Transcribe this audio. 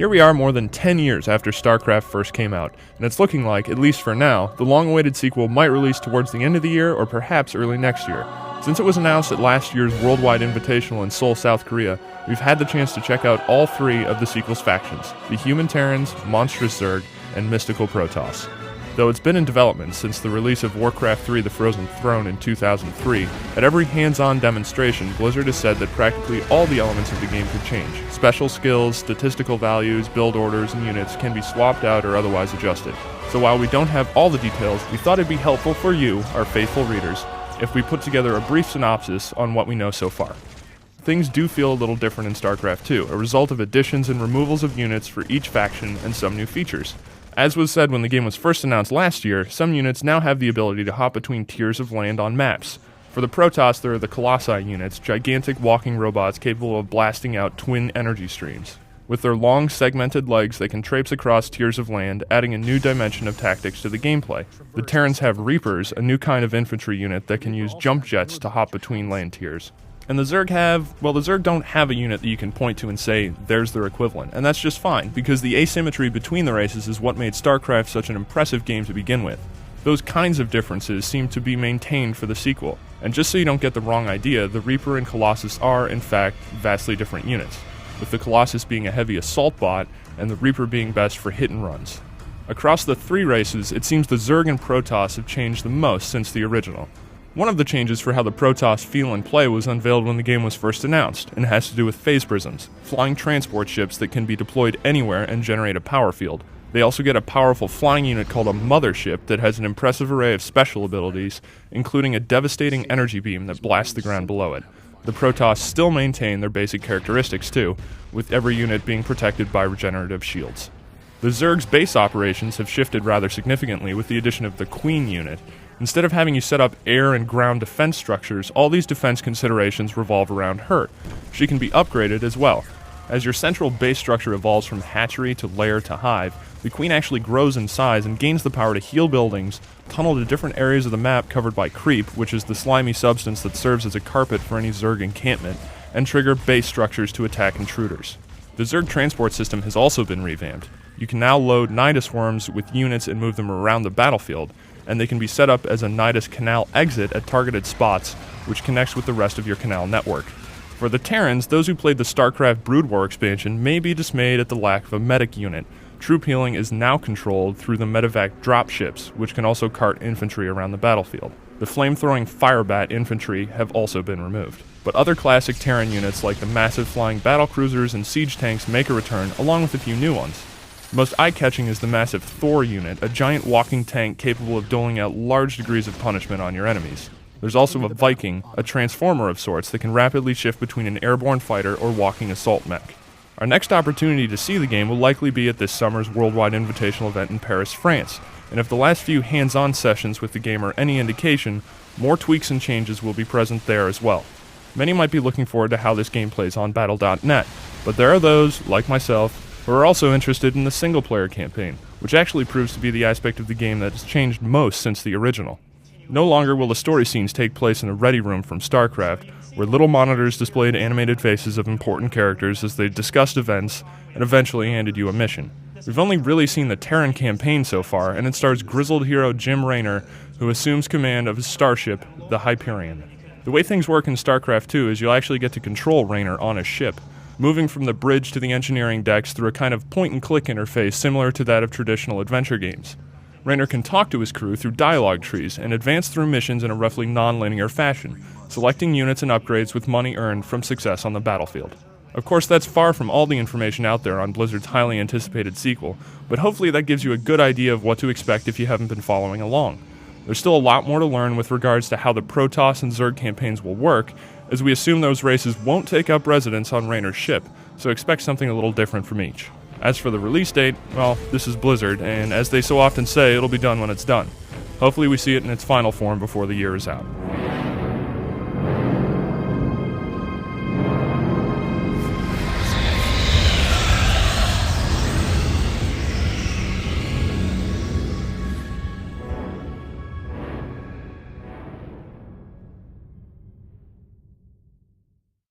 Here we are more than 10 years after Starcraft first came out, and it's looking like, at least for now, the long-awaited sequel might release towards the end of the year or perhaps early next year. Since it was announced at last year's Worldwide Invitational in Seoul, South Korea, we've had the chance to check out all three of the sequel's factions, the Human Terrans, Monstrous Zerg, and Mystical Protoss. Though it's been in development since the release of Warcraft 3: The Frozen Throne in 2003, at every hands-on demonstration, Blizzard has said that practically all the elements of the game could change. Special skills, statistical values, build orders, and units can be swapped out or otherwise adjusted. So while we don't have all the details, we thought it'd be helpful for you, our faithful readers, if we put together a brief synopsis on what we know so far. Things do feel a little different in StarCraft 2, a result of additions and removals of units for each faction and some new features. As was said when the game was first announced last year, some units now have the ability to hop between tiers of land on maps. For the Protoss, there are the Colossi units, gigantic walking robots capable of blasting out twin energy streams. With their long, segmented legs, they can traipse across tiers of land, adding a new dimension of tactics to the gameplay. The Terrans have Reapers, a new kind of infantry unit that can use jump jets to hop between land tiers. And the Zerg don't have a unit that you can point to and say, there's their equivalent. And that's just fine, because the asymmetry between the races is what made StarCraft such an impressive game to begin with. Those kinds of differences seem to be maintained for the sequel. And just so you don't get the wrong idea, the Reaper and Colossus are, in fact, vastly different units, with the Colossus being a heavy assault bot, and the Reaper being best for hit and runs. Across the three races, it seems the Zerg and Protoss have changed the most since the original. One of the changes for how the Protoss feel and play was unveiled when the game was first announced, and has to do with phase prisms, flying transport ships that can be deployed anywhere and generate a power field. They also get a powerful flying unit called a mothership that has an impressive array of special abilities, including a devastating energy beam that blasts the ground below it. The Protoss still maintain their basic characteristics too, with every unit being protected by regenerative shields. The Zerg's base operations have shifted rather significantly with the addition of the Queen unit. Instead of having you set up air and ground defense structures, all these defense considerations revolve around her. She can be upgraded as well. As your central base structure evolves from hatchery to lair to hive, the Queen actually grows in size and gains the power to heal buildings, tunnel to different areas of the map covered by creep, which is the slimy substance that serves as a carpet for any Zerg encampment, and trigger base structures to attack intruders. The Zerg transport system has also been revamped. You can now load Nidus worms with units and move them around the battlefield, and they can be set up as a Nidus canal exit at targeted spots, which connects with the rest of your canal network. For the Terrans, those who played the StarCraft Brood War expansion may be dismayed at the lack of a medic unit. Troop healing is now controlled through the medevac dropships, which can also cart infantry around the battlefield. The flame-throwing Firebat infantry have also been removed. But other classic Terran units like the massive flying battlecruisers and siege tanks make a return, along with a few new ones. Most eye-catching is the massive Thor unit, a giant walking tank capable of doling out large degrees of punishment on your enemies. There's also a Viking, a transformer of sorts that can rapidly shift between an airborne fighter or walking assault mech. Our next opportunity to see the game will likely be at this summer's Worldwide Invitational event in Paris, France, and if the last few hands-on sessions with the game are any indication, more tweaks and changes will be present there as well. Many might be looking forward to how this game plays on Battle.net, but there are those, like myself, who are also interested in the single-player campaign, which actually proves to be the aspect of the game that has changed most since the original. No longer will the story scenes take place in a ready room from StarCraft, where little monitors displayed animated faces of important characters as they discussed events and eventually handed you a mission. We've only really seen the Terran campaign so far, and it stars grizzled hero Jim Raynor, who assumes command of his starship, the Hyperion. The way things work in StarCraft 2 is you'll actually get to control Raynor on a ship, moving from the bridge to the engineering decks through a kind of point-and-click interface similar to that of traditional adventure games. Raynor can talk to his crew through dialogue trees and advance through missions in a roughly non-linear fashion, selecting units and upgrades with money earned from success on the battlefield. Of course, that's far from all the information out there on Blizzard's highly anticipated sequel, but hopefully that gives you a good idea of what to expect if you haven't been following along. There's still a lot more to learn with regards to how the Protoss and Zerg campaigns will work, as we assume those races won't take up residence on Raynor's ship, so expect something a little different from each. As for the release date, well, this is Blizzard, and as they so often say, it'll be done when it's done. Hopefully we see it in its final form before the year is out.